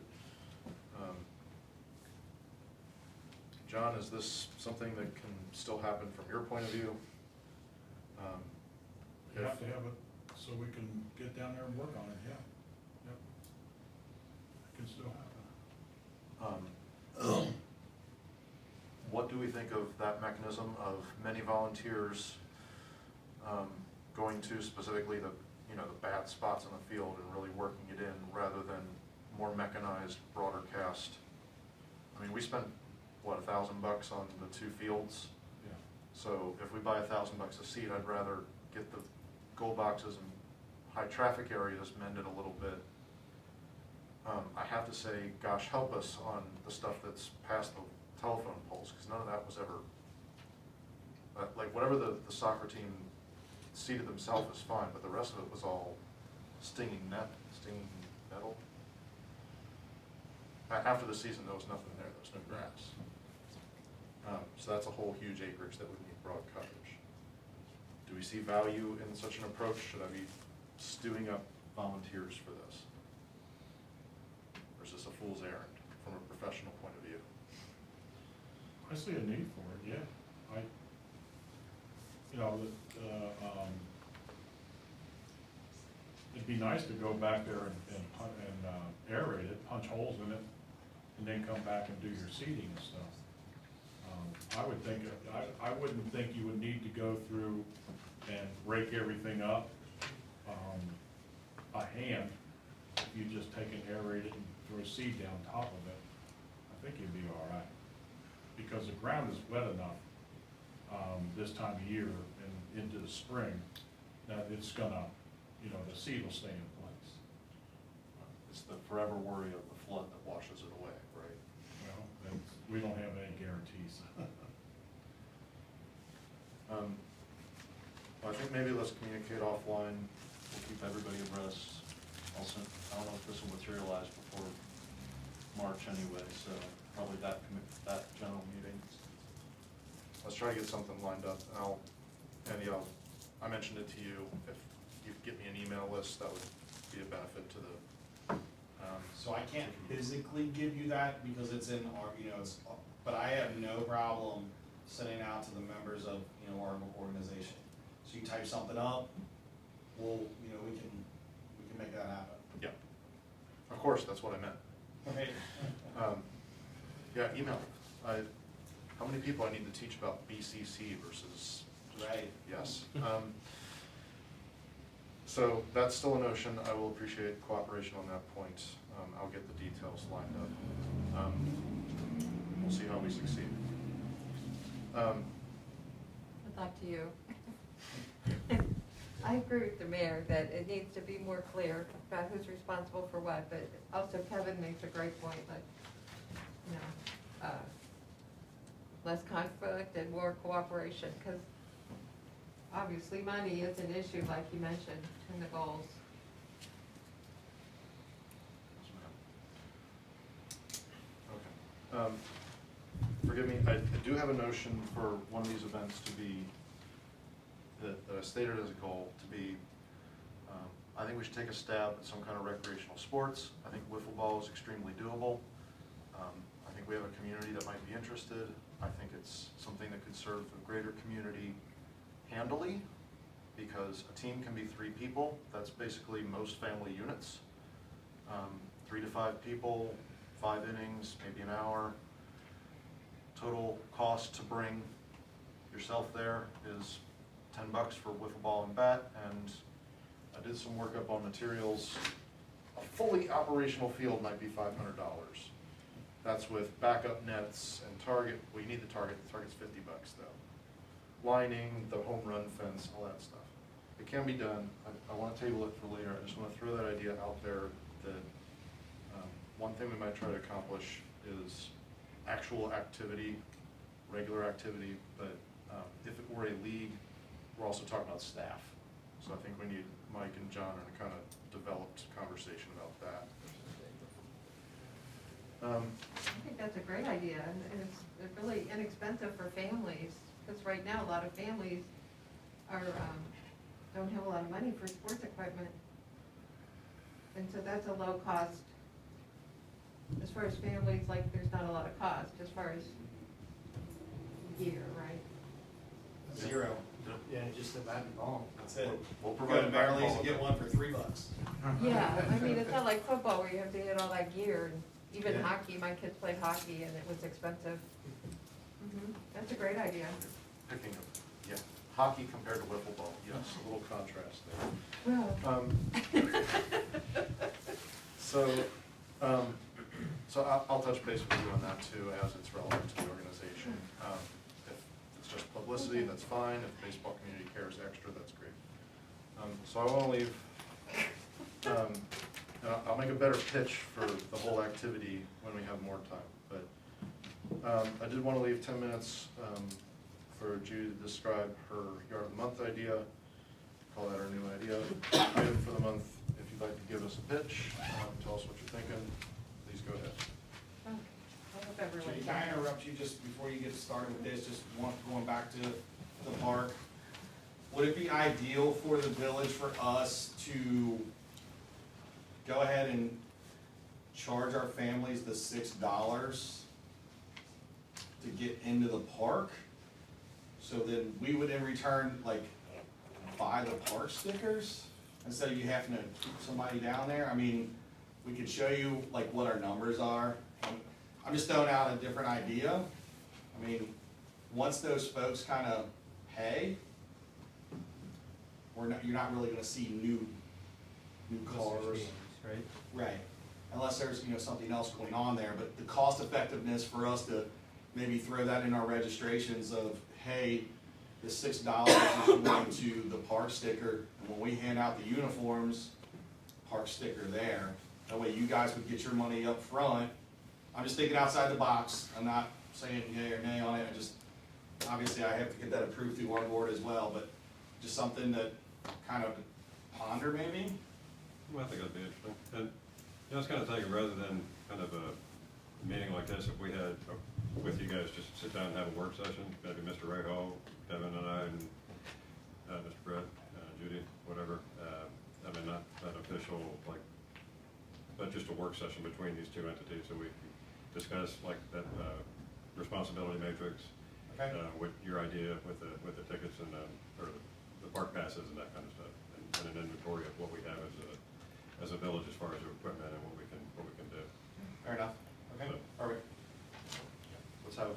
John, is this something that can still happen from your point of view? You have to have it so we can get down there and work on it, yeah. Yep. It can still happen. What do we think of that mechanism of many volunteers going to specifically the bad spots in the field and really working it in rather than more mechanized, broader cast? I mean, we spent, what, $1,000 on the 2 fields? Yeah. So if we buy $1,000 a seed, I'd rather get the goal boxes and high-traffic areas mended a little bit. I have to say, gosh, help us on the stuff that's past the telephone poles, because none of that was ever, like, whatever the soccer team seated themselves is fine, but the rest of it was all stinging metal. After the season, there was nothing there, there was no grass. So that's a whole huge acreage that would need broad coverage. Do we see value in such an approach? Should I be stewing up volunteers for this? Or is this a fool's errand from a professional point of view? I see a need for it, yeah. It'd be nice to go back there and aerate it, punch holes in it, and then come back and do your seeding and stuff. I would think, I wouldn't think you would need to go through and rake everything up, by hand. If you just take and aerate it and throw seed down top of it, I think you'd be all right. Because the ground is wet enough, this time of year and into the spring, that it's gonna, the seed will stay in place. It's the forever worry of the flood that washes it away, right? Well, we don't have any guarantees. Well, I think maybe let's communicate offline, we'll keep everybody abreast. Also, I don't know if this will materialize before March anyway, so probably that general meeting. Let's try to get something lined up, and I mentioned it to you, if you could get me an email list, that would be a benefit to the, So I can't physically give you that because it's in our, but I have no problem sending out to the members of, our organization. So you type something up, we can make that happen. yeah. Of course, that's what I meant. Right? Yeah, email. How many people I need to teach about BCC versus? Right. Yes. So that's still a notion. I will appreciate cooperation on that point. I'll get the details lined up. We'll see how we succeed. Good luck to you. I agree with the mayor that it needs to be more clear about who's responsible for what, but also Kevin makes a great point, like, less conflict and more cooperation, because obviously money is an issue, like you mentioned, in the goals. Okay. Forgive me, I do have a notion for one of these events to be, that I stated as a goal, to be, I think we should take a stab at some kind of recreational sports. I think wiffle ball is extremely doable. I think we have a community that might be interested. I think it's something that could serve the greater community handily, because a team can be 3 people. That's basically most family units. 3 to 5 people, 5 innings, maybe an hour. Total cost to bring yourself there is $10 for wiffle ball and bat, and I did some work up on materials. A fully operational field might be $500. That's with backup nets and target. Well, you need the target. The target's $50 though. Lining, the home run fence, all that stuff. It can be done. I want to table it for later. I just want to throw that idea out there that one thing we might try to accomplish is actual activity, regular activity, but if it were a league, we're also talking about staff. So I think we need Mike and John in a kind of developed conversation about that. I think that's a great idea, and it's really inexpensive for families, because right now, a lot of families don't have a lot of money for sports equipment. And so that's a low cost, as far as families, like, there's not a lot of cost, as far as gear, right? 0. Yeah, just a bat and ball. That's it. We'll Go provide to a bat and Maryland's ball. and get one for $3. Yeah, I mean, it's not like football where you have to get all that gear, and even Yeah. hockey, my kids played hockey and it was expensive. That's a great idea. Picking up, yeah, hockey compared to wiffle ball, yes, a little contrast there. Well. So I'll touch base with you on that too, as it's relevant to the organization. If it's just publicity, that's fine. If the baseball community cares extra, that's great. So I want to leave make a better pitch for the whole activity when we have more time. But I did want to leave 10 minutes for Judy to describe her yard of the month idea. Call that our new idea item for the month. If you'd like to give us a pitch, tell us what you're thinking, please go ahead. Okay. I hope everyone Judy, can I interrupt you just before you get started with this, just going back to the park? Would it be ideal for the village for us to go ahead and charge our families the $6 to get into the park? So then we would in return, like, buy the park stickers instead of you having to keep somebody down there? I mean, we could show you like what our numbers are. I'm just throwing out a different idea. I mean, once those folks kind of pay, you're not really gonna see new cars. Right? Right, unless there's, something else going on there, but the cost effectiveness for us to maybe throw that in our registrations of, hey, the $6 is going to the park sticker, and when we hand out the uniforms, park sticker there. That way you guys would get your money up front. I'm just thinking outside the box, I'm not saying yay or nay on it, obviously I have to get that approved through our board as well, but just something that kind of ponder maybe? Well, I think that'd be interesting. And, I was kind of thinking, rather than kind of a meeting like this, if we had, with you guys, just sit down and have a work session, maybe Mr. Ray Hall, Kevin and I, and Mr. Brett, Judy, whatever. I mean, not official, like, but just a work session between these two entities, so we can discuss like that responsibility matrix. Okay. What your idea with the tickets and or the park passes and that kind of stuff, and an inventory of what we have as a village as far as our equipment and what we can do. Fair enough, okay, So- perfect. Let's have,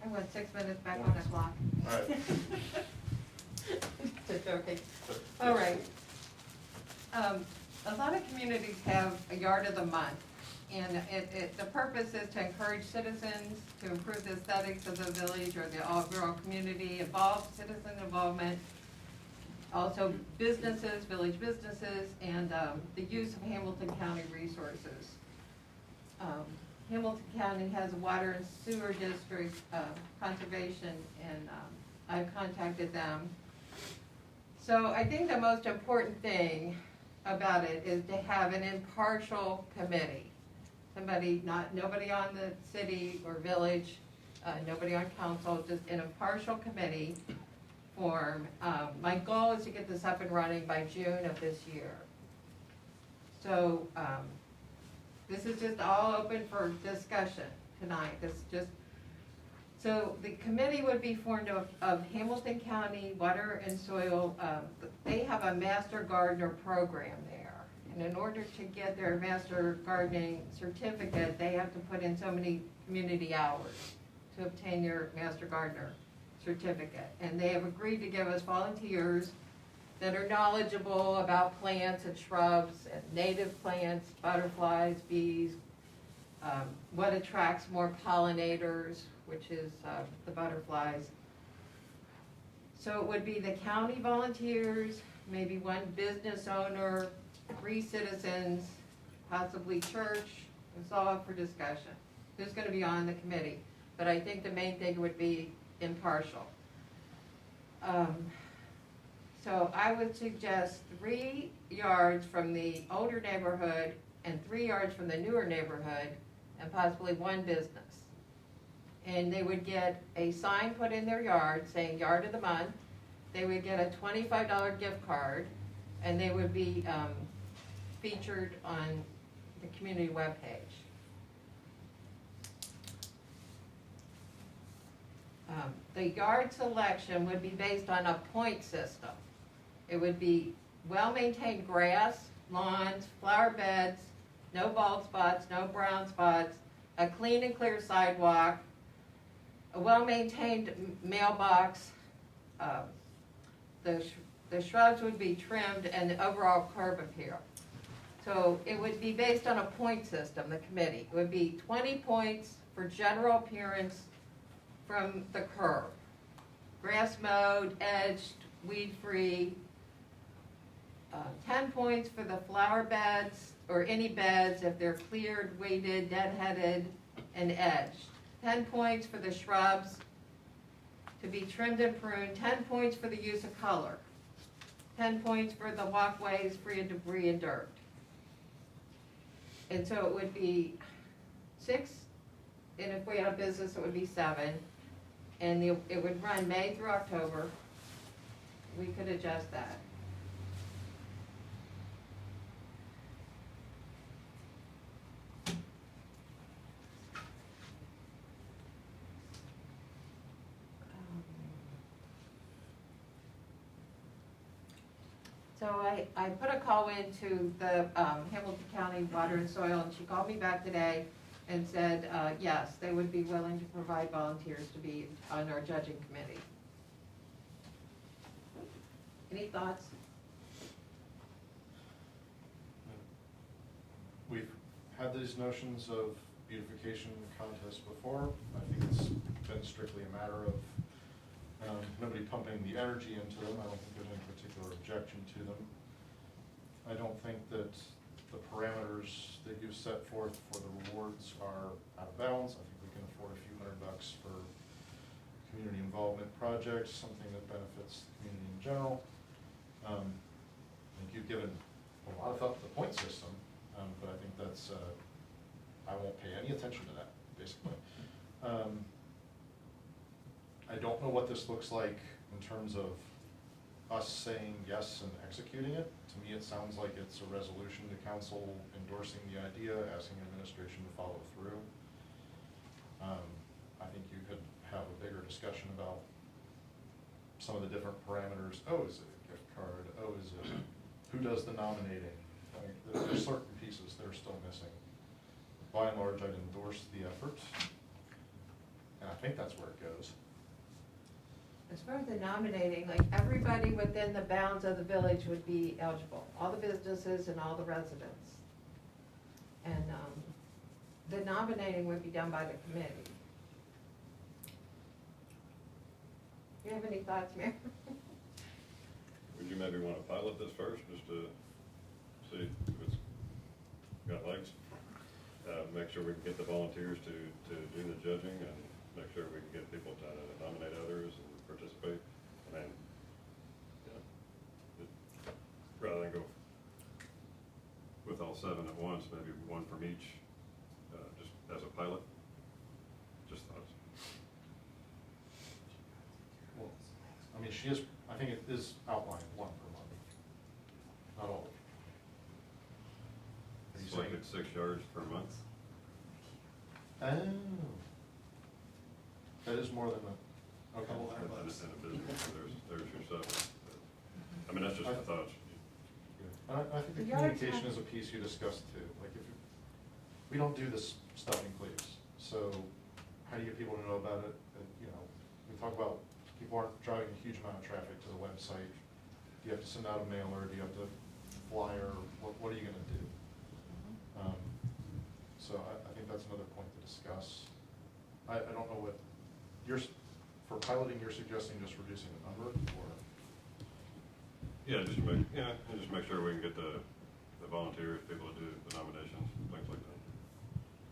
I want 6 minutes back on the clock. all right. Just joking. All right. A lot of communities have a yard of the month, and the purpose is to encourage citizens to improve the aesthetics of the village or the overall community, involve citizen involvement, also businesses, village businesses, and the use of Hamilton County resources. Hamilton County has a water and sewer district conservation, and I've contacted them. So I think the most important thing about it is to have an impartial committee. Nobody on the city or village, nobody on council, just an impartial committee form. My goal is to get this up and running by June of this year. So, this is just all open for discussion tonight. So the committee would be formed of Hamilton County Water and Soil. They have a master gardener program there. And in order to get their master gardening certificate, they have to put in so many community hours to obtain your master gardener certificate. And they have agreed to give us volunteers that are knowledgeable about plants and shrubs and native plants, butterflies, bees, what attracts more pollinators, which is the butterflies. So it would be the county volunteers, maybe one business owner, 3 citizens, possibly church. It's all up for discussion. Who's going to be on the committee? But I think the main thing would be impartial. So I would suggest 3 yards from the older neighborhood and 3 yards from the newer neighborhood, and possibly 1 business. And they would get a sign put in their yard saying yard of the month. They would get a $25 gift card, and they would be featured on the community webpage. The yard selection would be based on a point system. It would be well-maintained grass, lawns, flower beds, no bald spots, no brown spots, a clean and clear sidewalk, a well-maintained mailbox. The shrubs would be trimmed, and the overall curb appeal. So it would be based on a point system, the committee. It would be 20 points for general appearance from the curb. Grass mowed, edged, weed-free, 10 points for the flower beds, or any beds if they're cleared, weeded, deadheaded, and edged. 10 points for the shrubs to be trimmed and pruned. 10 points for the use of color. 10 points for the walkways free of debris and dirt. And so it would be 6, and if we had a business, it would be 7. And it would run May through October. We could adjust that. So I put a call into the Hamilton County Water and Soil, and she called me back today and said, yes, they would be willing to provide volunteers to be on our judging committee. Any thoughts? We've had these notions of beautification contests before. I think it's been strictly a matter of nobody pumping the energy into them. I don't think there's any particular objection to them. I don't think that the parameters that you've set forth for the rewards are out of bounds. I think we can afford a few $100 for community involvement projects, something that benefits the community in general. I think you've given a lot of thought to the point system, but I think that's, I won't pay any attention to that, basically. I don't know what this looks like in terms of us saying yes and executing it. To me, it sounds like it's a resolution to council endorsing the idea, asking administration to follow through. I think you could have a bigger discussion about some of the different parameters. Oh, is it a gift card? Oh, is it, who does the nominating? Like, there's certain pieces that are still missing. By and large, I'd endorse the effort, and I think that's where it goes. As far as the nominating, like everybody within the bounds of the village would be eligible, all the businesses and all the residents. And the nominating would be done by the committee. You have any thoughts, Mayor? Would you maybe want to pilot this first, just to see if it's got legs? Make sure we can get the volunteers to do the judging, and make sure we can get people to nominate others and participate. And then, rather than go with all 7 at once, maybe one from each, just as a pilot. Just thoughts. Well, I mean, she is, I think it is outlined 1 per month, not all. Are you It's like saying- it's 6 yards per month. Oh. That is more than a, okay. Couple $100. In a business, so there's your 7. I mean, that's just a thought. I think the The yard communication time- is a piece you discussed too. Like if we don't do this stuff in Cleves, so how do you get people to know about it? And, we talk about people aren't driving a huge amount of traffic to the website. Do you have to send out a mailer? Do you have to flyer? What are you gonna do? So I think that's another point to discuss. I don't know what, for piloting, you're suggesting just reducing the number, or? Yeah, and just make sure we can get the volunteers, people to do the nominations, things like that.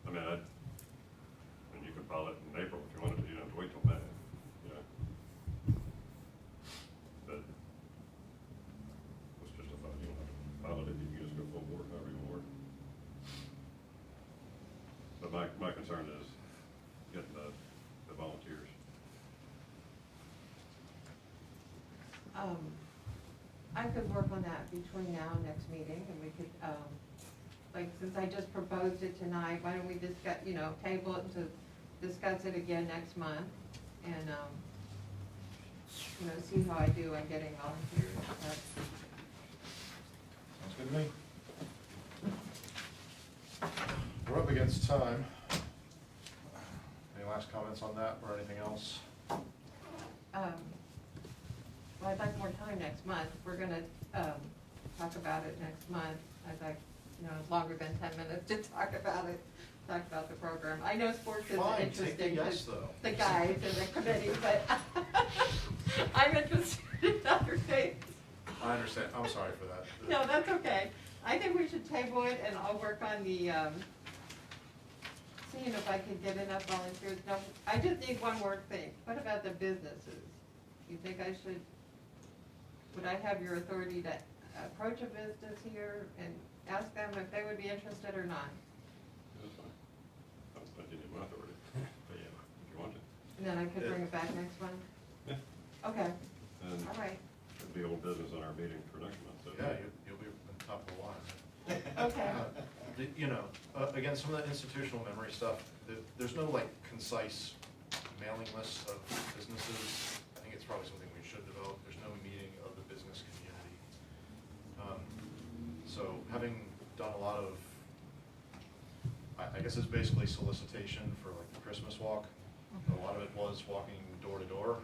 I mean, you could pilot in April if you wanted to, you don't have to wait till May, But it's just a thought, you don't have to pilot it, you can just go full board, however you want to work. But my concern is getting the volunteers. I could work on that between now and next meeting, and we could, since I just proposed it tonight, why don't we discuss, table it to discuss it again next month, and, see how I do on getting volunteers. Sounds good to me. We're up against time. Any last comments on that or anything else? Well, I'd like more time next month. We're gonna, talk about it next month. I'd like, longer than 10 minutes to talk about it, talk about the program. I know sports is Fine, interesting. take the yes, to though. The guys and the committee, but I'm interested in other things. I understand, I'm sorry for that. No, that's okay. I think we should table it, and I'll work on the, seeing if I can get enough volunteers. No, I just need one more thing. What about the businesses? You think I should, would I have your authority to approach a business here and ask them if they would be interested or not? That's fine. I don't think you need my authority, but yeah, if you want to. And then I could bring it back next month? Yeah. Okay, And all right. it'll be old business on our meeting for next month, so. Yeah, you'll be on top of the line. Okay. You know, again, some of the institutional memory stuff, there's no like concise mailing list of businesses. I think it's probably something we should develop. There's no meeting of the business community. So having done a lot of, I guess it's basically solicitation for like the Christmas walk. A lot of it was walking door to door.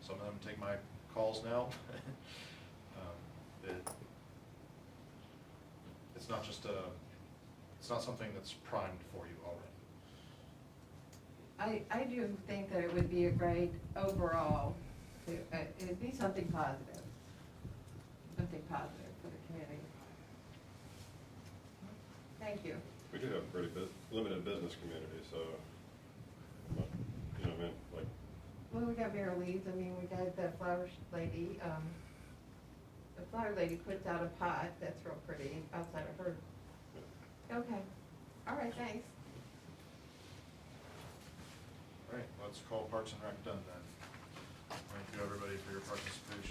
Some of them take my calls now. It's not just it's not something that's primed for you already. I do think that it would be a great overall, it'd be something positive for the community. Thank you. We do have a pretty limited business community, so, you know what I mean, like, Well, we got Mary Lee's, I mean, we got the flower lady, the flower lady puts out a pot that's real pretty outside of her. Okay, all right, thanks. All right, let's call Parks and Rec done then. Thank you, everybody, for your participation.